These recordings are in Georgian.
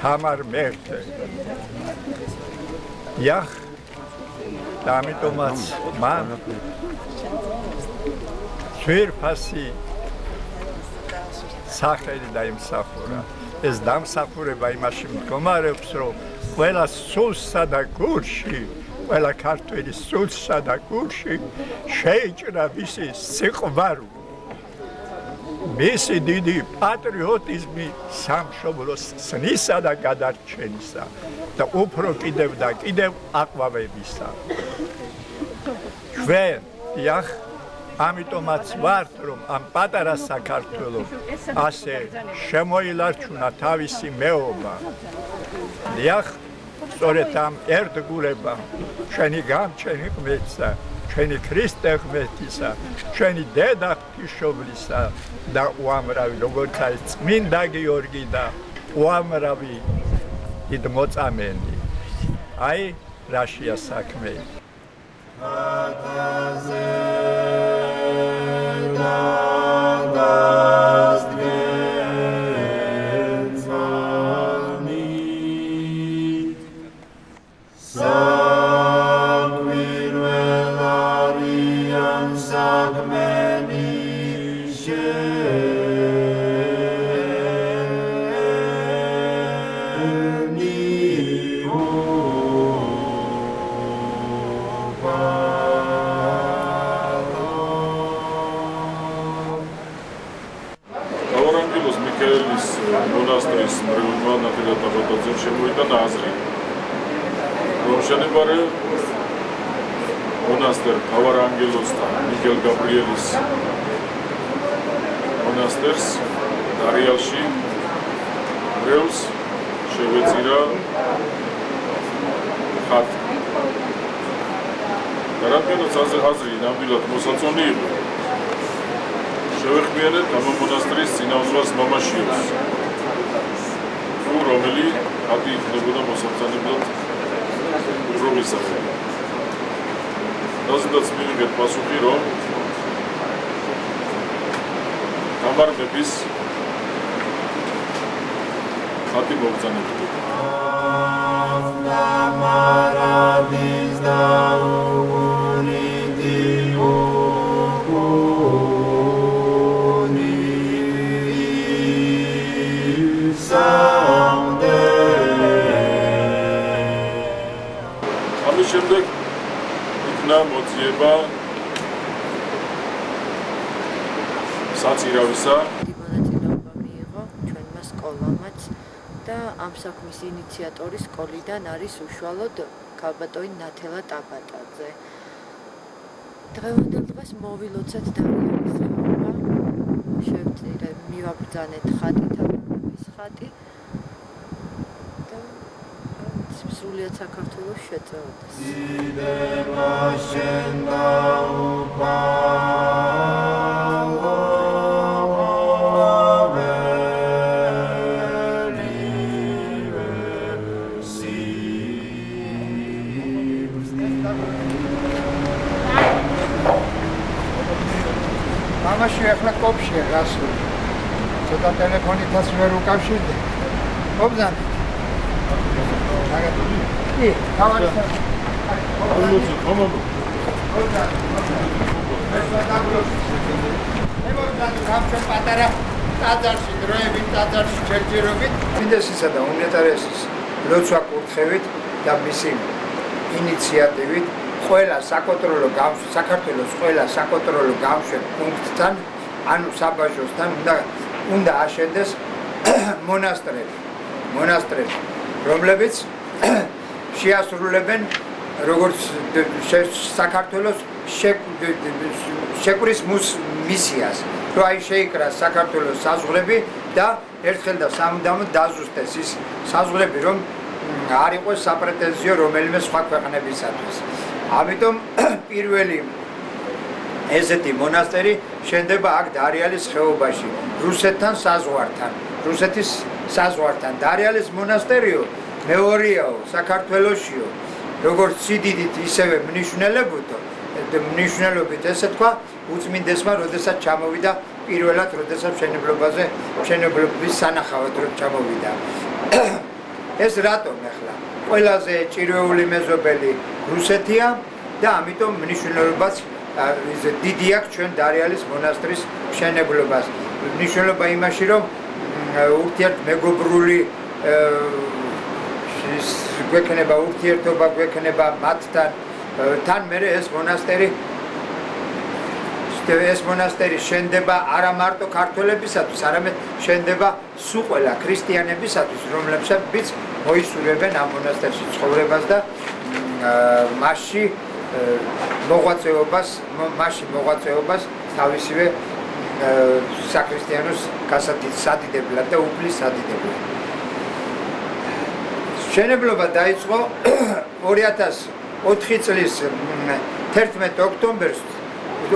Hamar merte. Iach, და ამიტომაც მან ძვირფასი სახელი დაიმსახურა. ეს დამსახურება იმაში მდგომარეობს, რომ ყველა სულსა და გულში, ყველა ქართველი სულსა და გულში შეიჭრა მისი სიყვარული. მისი დიდი პატრიოტიზმი სამშობლოს ცნისა და გადარჩენისა და უფრო კიდევ და კიდევ აყვავებისა. ჩვენ იახ ამიტომაც ვართ, რომ ამ პატარა საქართველოს ასე შემოილარჩუნა თავისი მეობა. იახ სწორედ ამ ერთგულებამ ჩვენი გამჩენი ღმერთსა, ჩვენი ქრისტე ღმერთისა, ჩვენი დედა ღვთისმშობლისა და უამრავი როგორც არის წმინდა გიორგი და უამრავი დიდმოწამენი. აი რაშია საქმე. მონასტრის მრევლმა ნათელად აბატაძემ შემოიტანა აზრი, რომ შენებარე მონასტერ მთავარანგელოზთა მიგელ გაბრიელის მონასტერს დარიალში მრევლს შევეწირა ხატი. და რადგანაც აზრი ნამდვილად მოსაწონი იყო, შევეხმიანეთ ამ მონასტრის წინამძღვარს მამაშიოს, რომელი ხატი იქნებოდა მოსამზადებლად უფრო მისაღები. რაზედაც მივიღეთ პასუხი, რომ თამარ მეფის ხატი მოგზაურდება. შემდეგ იქნა მოძიება საწირავისა. მონაწილეობა მიიღო ჩვენმა სკოლამაც და ამ საქმის ინიციატორი სკოლიდან არის უშუალოდ ქალბატონი ნათელა ტაბატაძე. დღევანდელ დღეს მოვილოცეთ დარიალის ხეობა, მივაბრძანეთ ხატი, თამარ ხატი. სრულიად საქართველოს შეწევოდეს. მამაში ახლა კოპშია გასული. ცოტა ტელეფონითაც ვერ უკავშირდი. მობზანეთ. კი, თავარი. პატარა ტაძარში დროებით, ტაძარში ჯერჯერობით მინდესისა და უნეტარესის ლოცვა კურთხევით და მისი ინიციატივით ყველა საქართველოს ყველა საკონტროლო გამშვებ პუნქტთან, ანუ საბაჟოსთან უნდა აშენდეს მონასტრები, რომლებიც შეასრულებენ როგორც საქართველოს შეკვრის მისიას, რომ აი შეიკრას საქართველოს საზღვრები და ერთხელ და სამუდამოდ დაზუსტეს ის საზღვრები, რომ არ იყოს საპრეტენზიო რომელიმე სხვა ქვეყნებისათვის. ამიტომ პირველი ესეთი მონასტერი შენდება აქ დარიალის ხეობაში, რუსეთთან საზღვართან. რუსეთის საზღვართან დარიალის მონასტერიო მეორეაო საქართველოსიო, როგორც სიდიდით ისევე მნიშვნელობით ესე თქვა, უწმინდესმა როდესაც ჩამოვიდა პირველად, როდესაც მშენებლობის სანახავად ჩამოვიდა. ეს რატომ ახლა? ყველაზე ჭირვეული მეზობელი რუსეთია და ამიტომ მნიშვნელობაც დიდი აქვს ჩვენ დარიალის მონასტრის მშენებლობას. მნიშვნელობა იმაში, რომ ურთიერთმეგობრული გვექნება ურთიერთობა გვექნება მათთან. თან მერე ეს მონასტერი შენდება არა მარტო ქართველებისათვის, არამედ შენდება სულ ყველა ქრისტიანებისათვის, რომლებსაც მოისურვებენ ამ მონასტერში ცხოვრებას და მასში მოღვაწეობას თავისივე საქრისტიანოს გასადიდებლად და უფლის სადიდებლად. მშენებლობა დაიწყო 2004 წლის 11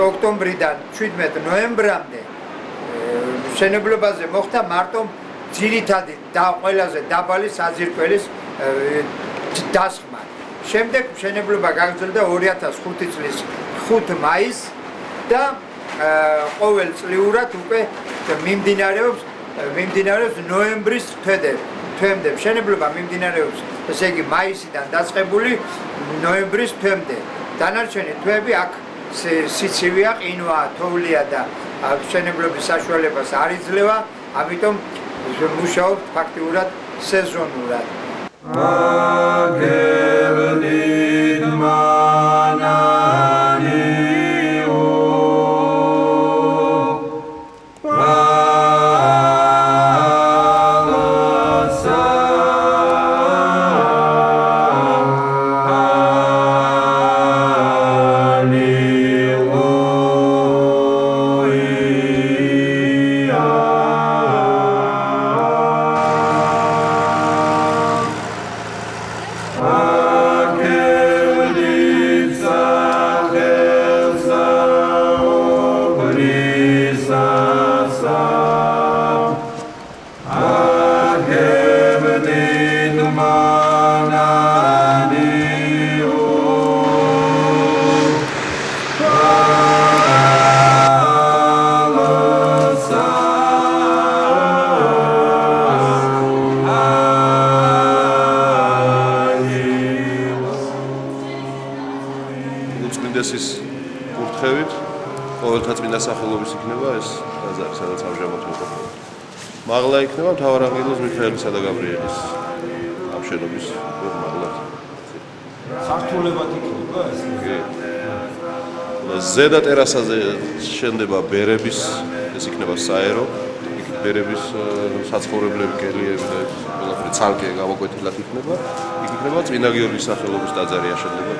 ოქტომბრიდან 17 ნოემბრამდე. მშენებლობაზე მოხდა მარტო ძირითადი და ყველაზე დაბალი საძირკველის დასხმა. შემდეგ მშენებლობა გაგრძელდა 2005 წლის 5 მაისს და ყოველწლიურად უკვე მიმდინარეობს ნოემბრის თვემდე. მშენებლობა მიმდინარეობს, ესე იგი მაისიდან დაწყებული ნოემბრის თვემდე. დანარჩენი თვეები აქ სიცივეა, ყინვაა, თოვლია და მშენებლობის საშუალებას არ იძლევა, ამიტომ მუშაობთ ფაქტიურად სეზონურად. უწმინდესის კურთხევით ყოველთა წმინდა სახელობის იქნება ეს ტაძარი, სადაც ამჟამად ვიყავ. მაღლა იქნება მთავარანგელოზ მიქაელისა და გაბრიელის ამშენობის მაღლად. სართულებად იქნება ეს? კი. ზედა ტერასაზე შენდება ბერების, ეს იქნება საერო, იქ ბერების საცხოვრებლები, კელიები და ყველაფერი ცალკე გამოკვეთილად იქნება. იქ იქნება წმინდა გიორგის სახელობის ტაძარი აშენდება.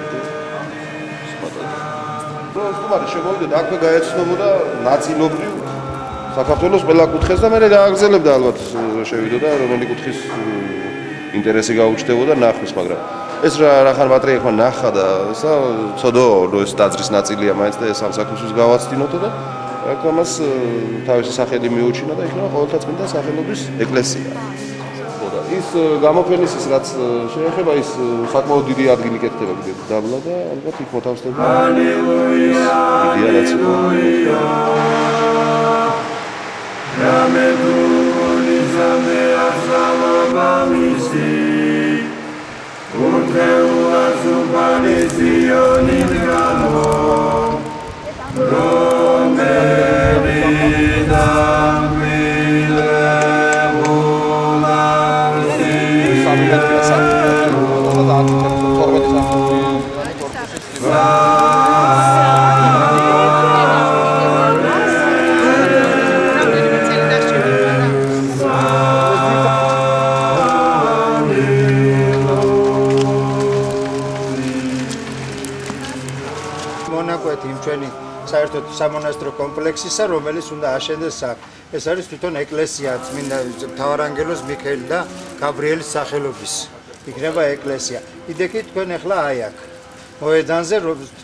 თუმცა შემოვიდა აქვე გაეცნობოდა ნაწილობრივ საქართველოს ყველა კუთხეს და მე გააგრძელებდა ალბათ შევიდოდა რომელი კუთხის ინტერესი გაუჩნდებოდა ნახვის, მაგრამ ეს რახან პატრიარქმა ნახა და ესა ცოდო ეს ტაძრის ნაწილია მაინც და ეს ამ საქმისთვის გავაცდინოთო და აქ ამას თავისი სახელი მიუჩინა და იქნება ყოველთა წმინდა სახელობის ეკლესია. ის გამოფენისის რაც შეეხება ის საკმაოდ დიდი ადგილი კეთდება დაბლა და ალბათ იქ მოთავსდება. ალილუია, ალილუია. Rameduni zame azalaba misi. Urteula zubani zioni drano. Romeri damile. მონაკვეთი იმ ჩვენი საერთოდ სამონასტრო კომპლექსისა, რომელიც უნდა აშენდეს აქ. ეს არის თვითონ ეკლესია, წმინდა მთავარანგელოზ მიქაელ და გაბრიელის სახელობის. იქნება ეკლესია. იდექი თქვენ ახლა აი აქ მოედანზე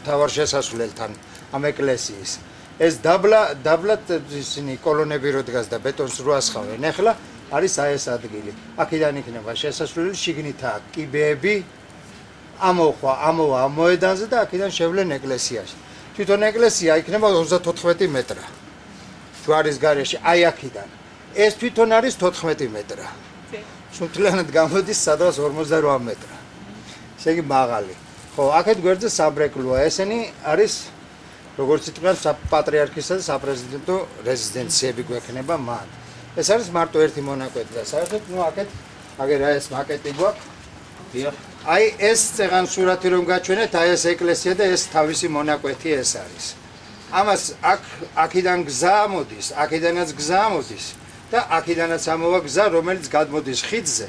თავარ შესასვლელთან ამ ეკლესიის. ეს დაბლად ისინი კოლონები რო დგას და ბეტონს რო ასხავენ, ახლა არის აი ეს ადგილი. აქედან იქნება შესასვლელი, შიგნითაა კიბეები, ამოვა ამ მოედანზე და აქედან შევლენ ეკლესიაში. თვითონ ეკლესია იქნება 34 მეტრა. ჯვარის გარეშე, აი აქედან. ეს თვითონ არის 14 მეტრა. სულთლიანად გამოდის სადღაც 58 მეტრა. ესე იგი მაღალი. ხო, აქეთ გვერდზე საბრეკლოა. ესენი არის როგორც იტყვიან საპატრიარქისა და საპრეზიდენტო რეზიდენციები გვექნება მან. ეს არის მარტო ერთი მონაკვეთი და საერთოდ აქეთ აგერა ეს მაკეტი გვაქვს. აი ეს წეღან სურათი რომ გაჩვენეთ, აი ეს ეკლესია და ეს თავისი მონაკვეთი ეს არის. ამას აქედან გზა მოდის, აქედანაც გზა მოდის და აქედანაც ამოვა გზა, რომელიც გადმოდის ხიდზე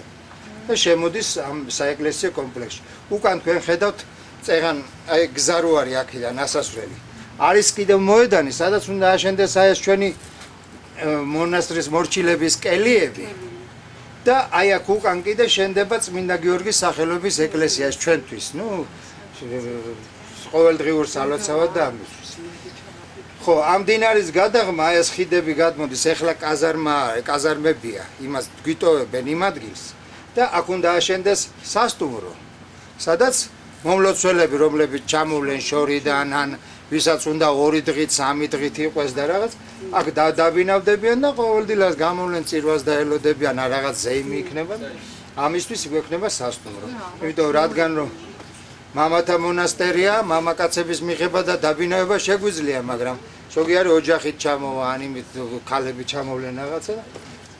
და შემოდის ამ საეკლესიო კომპლექსში. უკან თქვენ ხედავთ წეღან აი გზა რო არის აქედან ასასვლელი. არის კიდევ მოედანი, სადაც უნდა აშენდეს აი ეს ჩვენი მონასტრის მორჩილების კელიები და აი აქ უკან კიდე შენდება წმინდა გიორგის სახელობის ეკლესია ჩვენთვის, ყოველდღიურ სალოცავად და ამისთვის. ხო, ამ დინარის გადაღმა ეს ხიდები გადმოდის, ეხლა კაზარმებია, იმას გვიტოვებენ იმ ადგილს და აქ უნდა აშენდეს სასტუმრო, სადაც მომლოცველები, რომლებიც ჩამოვლენ შორიდან ან ვისაც უნდა 2 დღით, 3 დღით იყოს და რაღაც, აქ დაბინავდებიან და ყოველდღიურად გამოვლენ წირვას და ელოდებიან, რაღაც ზეიმი იქნება. ამისთვის გვექნება სასტუმრო. იმიტომ რადგან რომ მამათა მონასტერია, მამაკაცების მიღება და დაბინავება შეგვიძლია, მაგრამ ზოგიერთი ოჯახით ჩამოვა, ან იმით ქალები ჩამოვლენ რაღაცა და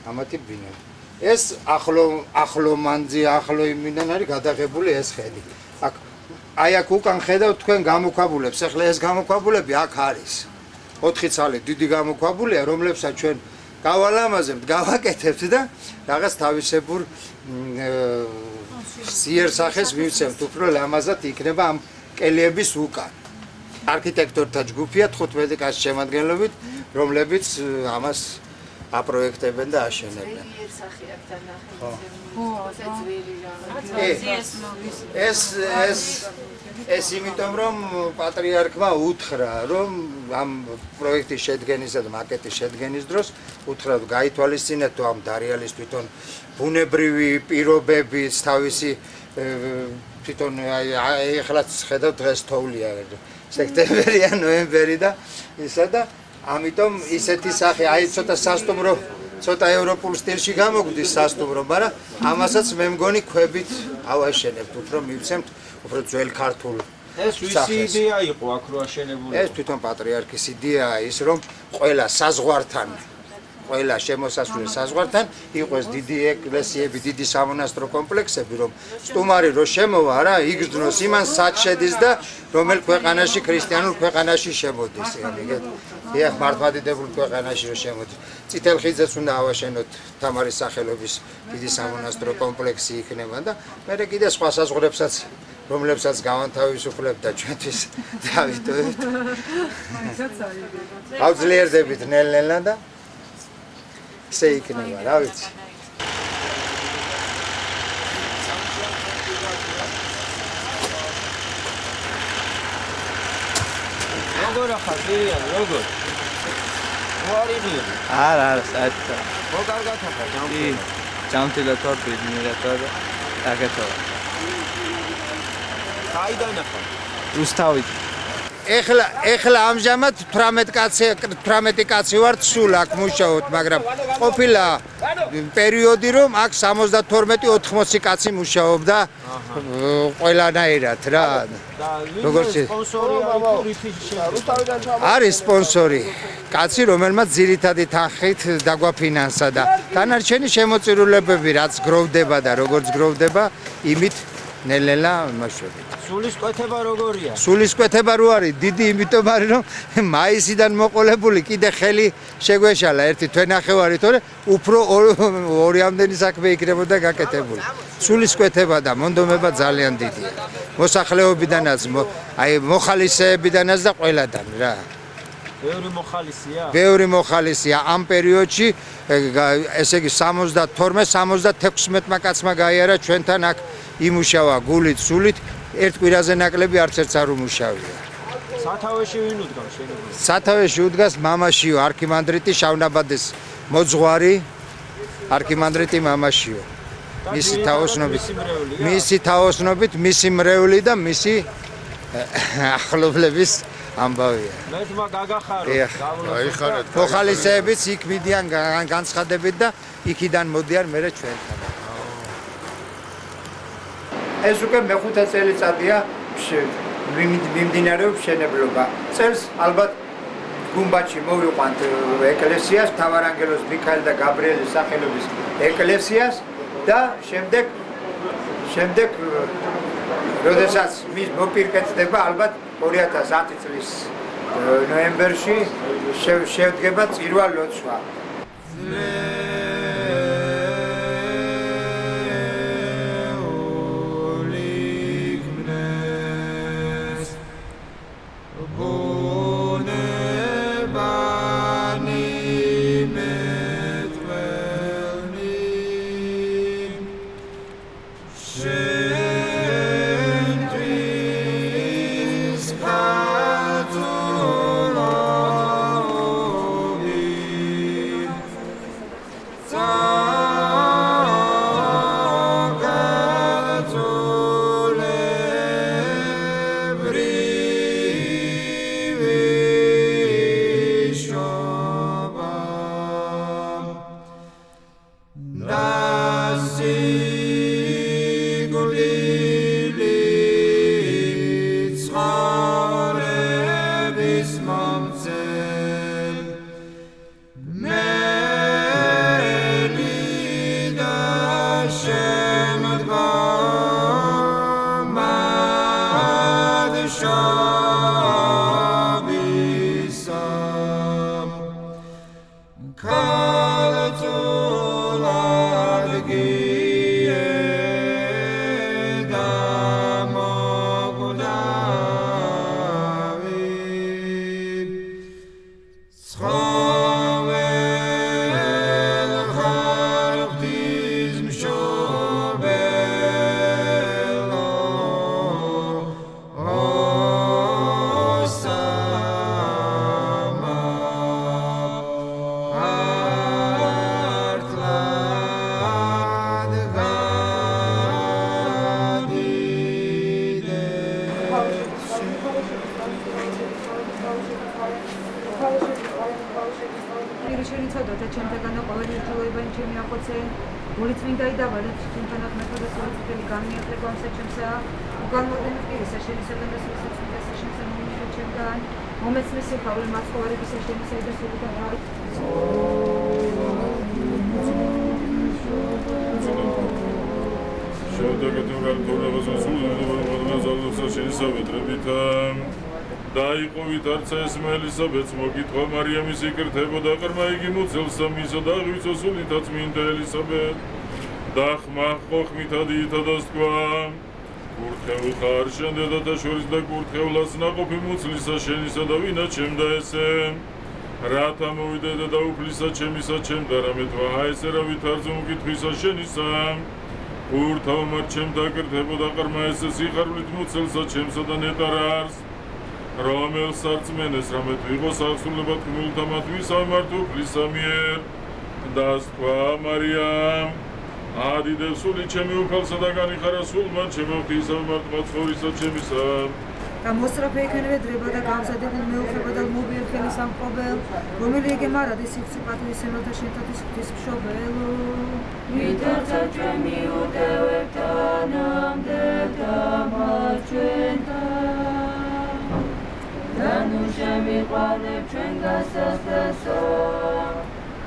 ამათი ბინავი. ეს ახლო მანძი, ახლო იმიდან არის გადაღებული ეს ხედი. აი აქ უკან ხედავთ თქვენ გამოქვაბულებს, ახლა ეს გამოქვაბულები აქ არის. 4 ცალი დიდი გამოქვაბულია, რომლებსაც ჩვენ გავალამაზებთ, გავაკეთებთ და რაღაც თავისებურ სიერსახეს მივცემთ, უფრო ლამაზად იქნება ამ კელიების უკან. არქიტექტორთა ჯგუფია 15 კაცის შემადგენლობით, რომლებიც ამას აპროექტებენ და აშენებენ. ეს იმიტომ რომ პატრიარქმა უთხრა, რომ ამ პროექტის შედგენისა და მაკეტის შედგენის დროს უთხრა გაითვალისწინეთო ამ დარიალის თვითონ ბუნებრივი პირობები, თავისი თვითონ აი ეხლაც ხედავთ დღეს თოვლია სექტემბერი ან ნოემბერი და ისა და ამიტომ ისეთი სახე აი ცოტა სასტუმრო ცოტა ევროპულ სტილში გამოგვდის სასტუმრო, მაგრამ ამასაც მე მგონი ქვებით ავაშენებთ, უფრო მივცემთ უფრო ძველ ქართულ ეს ვისი იდეა იყო აქ რო აშენებული? ეს თვითონ პატრიარქის იდეაა ის რომ ყველა საზღვართან ყველა შემოსასვლელი საზღვართან იყოს დიდი ეკლესიები, დიდი სამონასტრო კომპლექსები, რომ სტუმარი რო შემოვა რა, იგრძნოს იმან სად შედის და რომელ ქვეყანაში ქრისტიანულ ქვეყანაში შემოდის, ეგეთ. დიახ, მართლმადიდებულ ქვეყანაში რო შემოდის. წითელ ხიდზეც უნდა ავაშენოთ თამარის სახელობის დიდი სამონასტრო კომპლექსი იქნება და მერე კიდე სხვა საზღვრებსაც რომლებსაც გავანთავისუფლებთ და ჩვენთვის დავიტოვებთ. ავძლიერდებით ნელ-ნელა და ესე იქნება, რა ვიცი. როგორ ახალ პირიან, როგორ? ვარიგი. არა, საერთოდ. მოგარგათ ახალ ჯამთილა. ჯამთილა თორ ბიზნესა და აკეთო. საიდან ახალ? რუსთავით. ეხლა ამჟამად 18 კაცი ვართ სულ აქ მუშაობთ, მაგრამ ყოფილა პერიოდი რომ აქ 72-80 კაცი მუშაობდა ყველანაირად რა. როგორც არის სპონსორი, კაცი რომელმაც ძირითადი თანხით დაგვაფინანსა და დანარჩენი შემოწირულებები რაც გროვდება და როგორც გროვდება, იმით ნელ-ნელა მაშობთ. სულისკვეთება როგორია? სულისკვეთება რო არის დიდი, იმიტომ არის რომ მაისიდან მოყოლებული კიდე ხელი შეგვეშალა ერთი თვენახევარი, თორე უფრო ორი ამდენი საქმე იქნებოდა გაკეთებული. სულისკვეთება და მონდომება ძალიან დიდია. მოსახლეობიდანაც, აი მოხალისეებიდანაც და ყველადან რა. ბევრი მოხალისია? ბევრი მოხალისია ამ პერიოდში, ესე იგი 72-76 კაცმა გაიარა ჩვენთან აქ იმუშავა გულით, სულით, ერთ კვირაზე ნაკლები არც ერთს არ უმუშავია. სათავეში ვინ უდგას შენობას? სათავეში უდგას მამაშიო, არქიმანდრიტი შავნაბადეს მოძღვარი, არქიმანდრიტი მამაშიო. მისი თაოსნობით, მისი მრევლი და მისი ახლობლების ამბავია. მერთმა გაგახაროთ, აიხარეთ. მოხალისეებიც იქ მიდიან განცხადებით და იქიდან მოდიან მერე ჩვენთან. ეს უკვე მეხუთე წელიწადია მიმდინარეობს მშენებლობა. წელს ალბათ გუმბათში მოვიყვანთ ეკლესიას, მთავარანგელოზ მიქაელ და გაბრიელის სახელობის ეკლესიას და შემდეგ როდესაც მის მოპირკეთდება ალბათ 2010 წლის ნოემბერში შევდგება წირვა ლოცვა. დაიყოვით არც ესმელისაბედს მოგითხვა მარიამის იკრთებოდა ყრმა იგი მუცელსა მისო და ღვიცო სულითაც მინდა ელისაბედ და ხმახო ხმითა დითა დასთქვა კურთხეულ ხარ შენ დედათა შორის და კურთხევლას ნაყოფი მუცლისა შენისა და ვინა ჩემდა ესე რათა მოვიდე და უფლისა ჩემისა ჩემდა რამე თვა ესე რა ვითარზე მოგითხვისა შენისა კურთავ მარ ჩემთა კრთებოდა ყრმა ესე სიხარვლით მუცელსა ჩემსა და ნეტარარს რომელ სარწმენეს რამე თუ იყოს აღსრულებად ხმულთა მათთვის ამარტ უფლისა მიერ დასთქვა მარიამ ადიდებს სული ჩემი უფალსა და განიხარა სულმან ჩემო ღვთისა ამარტ მაცხოვრისა ჩემისა და მოსწრაფე იქნებე დრება და გამზადებულ მეუღლება და მობიერ ხელის ამყობელ რომელი ეგემარად ის სიფსიფათის ემელთა შენთათის ღვთის მშობელო ვითარცა ჩემი უდევებთან ამდელთა მათ ჩვენთან და ნუ შემიყვანებ ჩვენ გასასწრასო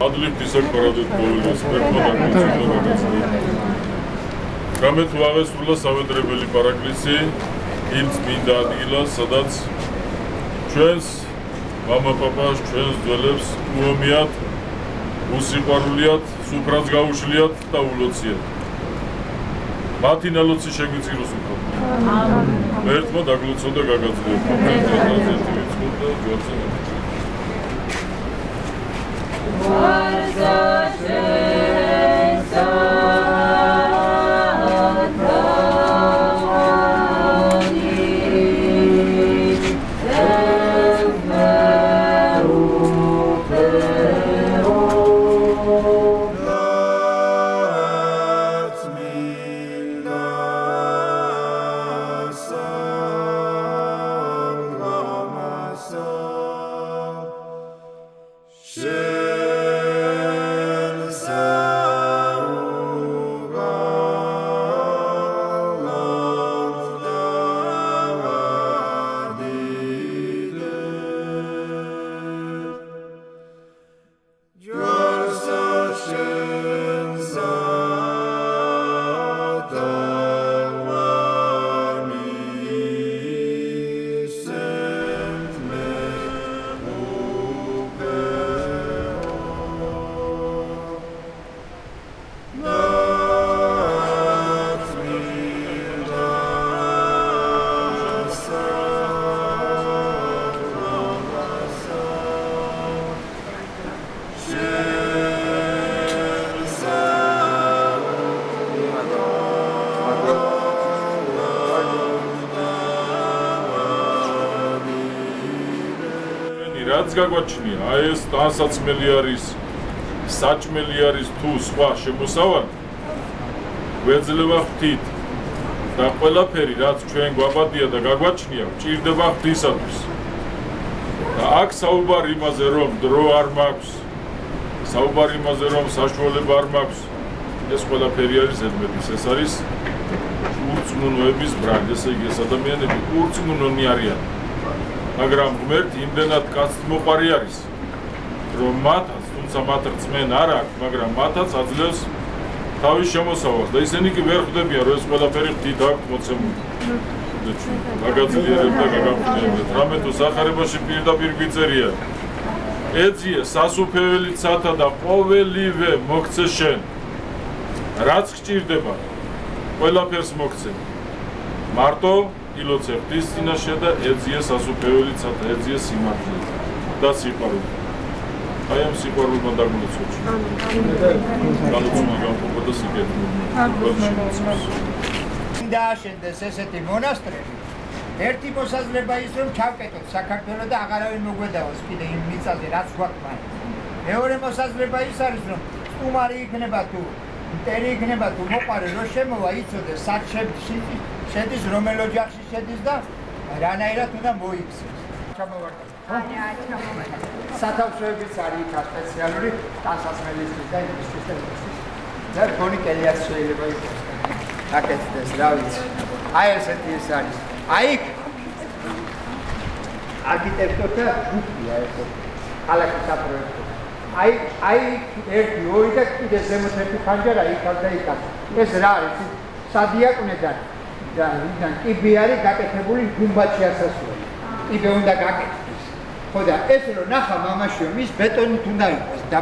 ადლიფთის აკპარადეთ ყოველს პერმოდაკაცი რამე თუ აღესრულა სავედრებელი პარაკლისი იმ წმინდა ადგილას სადაც ჩვენს მამა პაპას ჩვენს ძველებს უომიათ უსიყვარულიათ სუფრაც გაუშლიათ და ულოციათ მათი ნალოცი შეგვიწიროს უფრო ერთმა დაგლოცო და გაგაძლიერო რაც გაგვაჩნია, აი ეს ტანსაცმელი არის, საჭმელი არის თუ სხვა შემოსავალი, გვეძლება ღვთით და ყველაფერი, რაც ჩვენ გვაბადია და გაგვაჩნია, ჭირდება ღვთისათვის. და აქ საუბარი იმაზე, რომ დრო არ მაქვს, საუბარი იმაზე, რომ საშუალება არ მაქვს, ეს ყველაფერი არის ზედმეტის, ეს არის ურწმუნოების ბრალ, ესე იგი ეს ადამიანები ურწმუნონი არიან. მაგრამ ღმერთი იმდენად კაცთმოყვარი არის, რომ მათაც, თუმცა მათ რწმენ არ აქვს, მაგრამ მათაც აძლევს თავის შემოსავალს და ისინი კი ვერ ხვდებიან, რომ ეს ყველაფერი ღვთით აქვთ მოცემული. გაგაძლიერებ და გაგამხნევებ. რამე თუ სახარებაში პირდაპირ გვიწერია. ეძიე სასუფეველიცათა და ყოველივე მოგცე შენ. რაც გჭირდება, ყველაფერს მოგცე. მარტო ილოცე ღვთის წინაშე და ეძიე სასუფეველიცათა, ეძიე სიმართლე და სიყვარული. აი ამ სიყვარულმა დაგმოცოჩი. განუცმა გამყოფა და სიკეთე. დააშენდეს ესეთი მონასტრები. ერთი მოსაზრება ის რომ ჩავკეტოთ საქართველოს და აღარავინ მოგვედავოს კიდე იმ მიწაზე რაც გვაქვს მაინც. მეორე მოსაზრება ის არის რომ სტუმარი იქნება თუ მტერი იქნება თუ მოყარე რომ შემოვა იცოდეს სად შედის რომელ ოჯახში შედის და რანაირად უნდა მოიქცეს. ჩამოვარდა. სათავსოებიც არის იქ სპეციალური ტანსაცმელისთვის და იმისთვის და იმისთვის. და გონი კელიაც შეიძლება იყოს. აკეთდეს, რა ვიცი. აი ესეთი ეს არის. აი არქიტექტორთა ჯგუფია ეს. ქალაქის საპროექტო. აი ერთი, ორი და კიდე ზემოთ ერთი ფანჯარა იქაც და იქაც. ეს რა არის? სადიაკვნედან და ვიდან კიბე არის გაკეთებული გუმბათში ასასვლელი. კიბე უნდა გაკეთდეს. ხო და ეს რო ნახა მამაშიო, მის ბეტონით უნდა იყოს და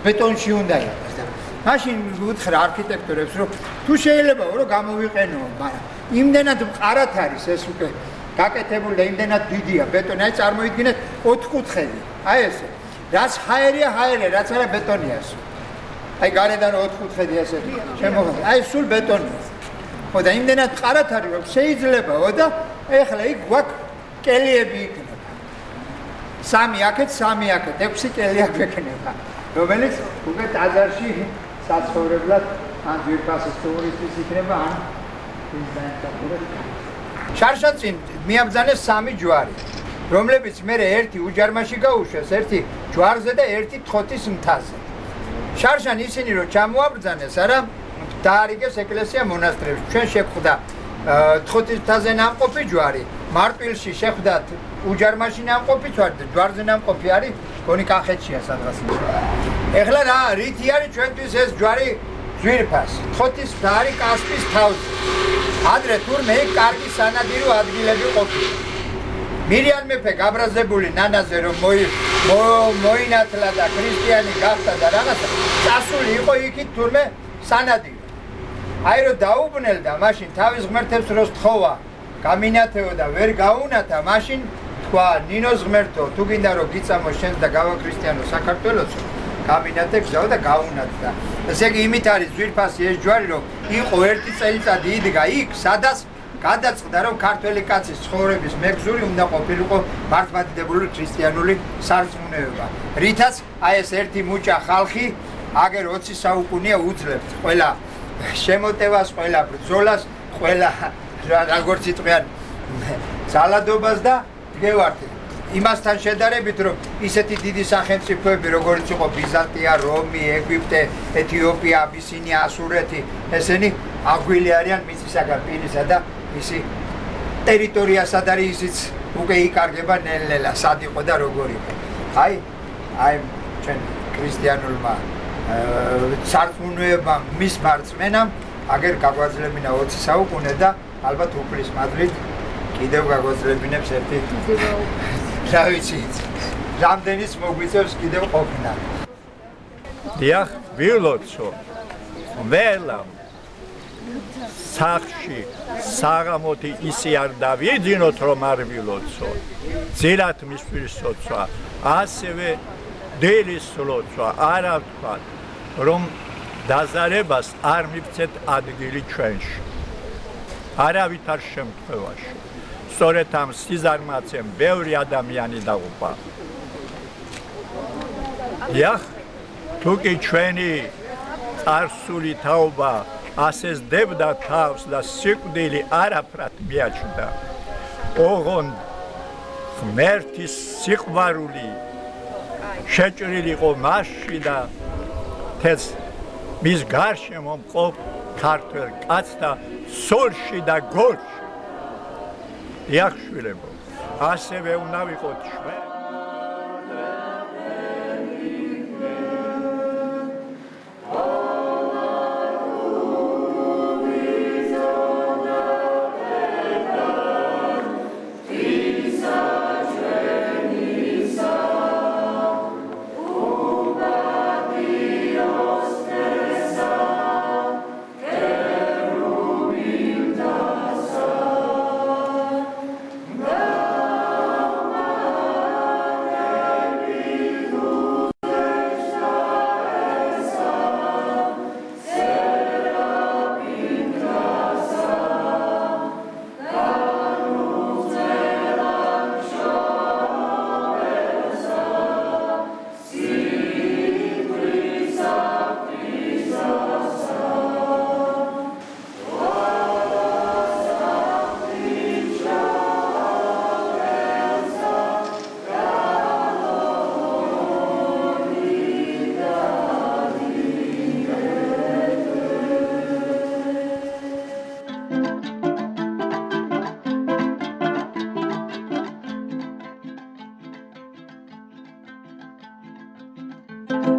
ბეტონში უნდა იყოს და მაშინ უთხრა არქიტექტორებს რომ თუ შეიძლებაო რომ გამოვიყენო, მაგრამ იმდენად მყარად არის ეს უკვე გაკეთებული და იმდენად დიდია ბეტონი, აი წარმოიდგინეთ 4 კუთხედი. აი ესე. რაც ჰაერია, რაც არა ბეტონიას. აი გარედან 4 კუთხედი ესე შემოღება. აი სულ ბეტონია. ხო და იმდენად მყარად არის რომ შეიძლებაო და ეხლა იქ გვაქვს კელიები იქნება. 3 აქეთ, 6 აქეთ, 6 კელი აქ ექნება. რომელიც უკვე ტაძარში საცხოვრებლად ან ძვირფასის ტურისტის იქნება ან ის დაინტერესებს. შარშაცინ მიაბრძანეს 3 ჯვარი, რომლებიც მე ერთი უჯარმაში გაუშვეს, ერთი ჯვარზე და ერთი თოთის მთაზე. შარშან ისინი რომ ჩამოაბრძანეს, არა დაარიგეს ეკლესია მონასტრებში. ჩვენ შეხვდა თოთის მთაზე ნამყოფი ჯვარი, მარტვილში შეხვდა უჯარმაში ნამყოფი ჯვარზე ნამყოფი არის გონი კახეთშია სადღაც. ეხლა რა რითი არის ჩვენთვის ეს ჯვარი ძვირფასი. თოთის მთა არის კასპის თავზე. ადრე თურმე კარგი სანადირო ადგილები ყოფილა. მირიან მეფე გაბრაზებული ნანაზე რომ მოინათლა და ქრისტიანი გახდა და რაღაცა წასული იყო იქით თურმე სანადირო. აი რომ დაუბნელდა მაშინ თავის ღმერთებს რო სთხოვა გამინათეო და ვერ გაუნათა მაშინ თქვა ნინოს ღმერთო თუ გინდა რომ გიწამო შენს და გავაქრისტიანო საქართველოს კაბინეტზე გზაო და გაუნათდა. ესე იგი იმით არის ძვირფასი ეს ჯვარი რომ იყო ერთი წელიწადი იდგა იქ, სადაც გადაწყდა რომ ქართველი კაცის ცხოვრების მეგზური უნდა ყოფილიყო მართლმადიდებლური ქრისტიანული სარწმუნოება. რითაც აი ეს ერთი მუჭა ხალხი აგერ 20 საუკუნეა უძლებს ყველა შემოტევას, ყველა ბრძოლას, ყველა როგორც იტყვიან ძალადობას და დგევართ იმასთან შედარებით რომ ისეთი დიდი სახელმწიფოები როგორც იყო ბიზანტია, რომი, ეგვიპტე, ეთიოპია, აბისინია, ასურეთი ესენი აღვილი არიან მისისაგან პირისა და მისი ტერიტორიასად არის ისიც უკვე იკარგება ნელ-ნელა სად იყო და როგორ იყო. აი ჩვენ ქრისტიანულმა სარწმუნოებამ მის მარწმენამ აგერ გაგვაძლევინა 20 საუკუნე და ალბათ უფლის მადლით კიდევ გაგვაძლევინებს ერთი რა ვიცი რამდენის მოგვიწევს კიდევ ყოფნა. დიახ, ვილოცო ველა სახში საღამოთი ისი არ დავიძინოთ რომ არ ვილოცო ძილათ მისვლის ლოცვა ასევე დილის ლოცვა არა ვთქვა რომ დაზარებას არ მივცეთ ადგილი ჩვენში არავითარ შემთხვევაში სწორედ ამ სიზარმაცემ ბევრი ადამიანი დაუპა. დიახ, თუ კი ჩვენი წარსული თაობა ასესდებდა თავს და სიკვდილი არაფრად მიაჩნდა. ოღონდ ღმერთის სიყვარული შეჭრილიყო მასში და თეს მის გარშემო მყოფ ქართველ კაცთა სულში და გულში. დიახ, შვილებო, ასევე უნდა ვიყოთ ჩვენ. Thank you.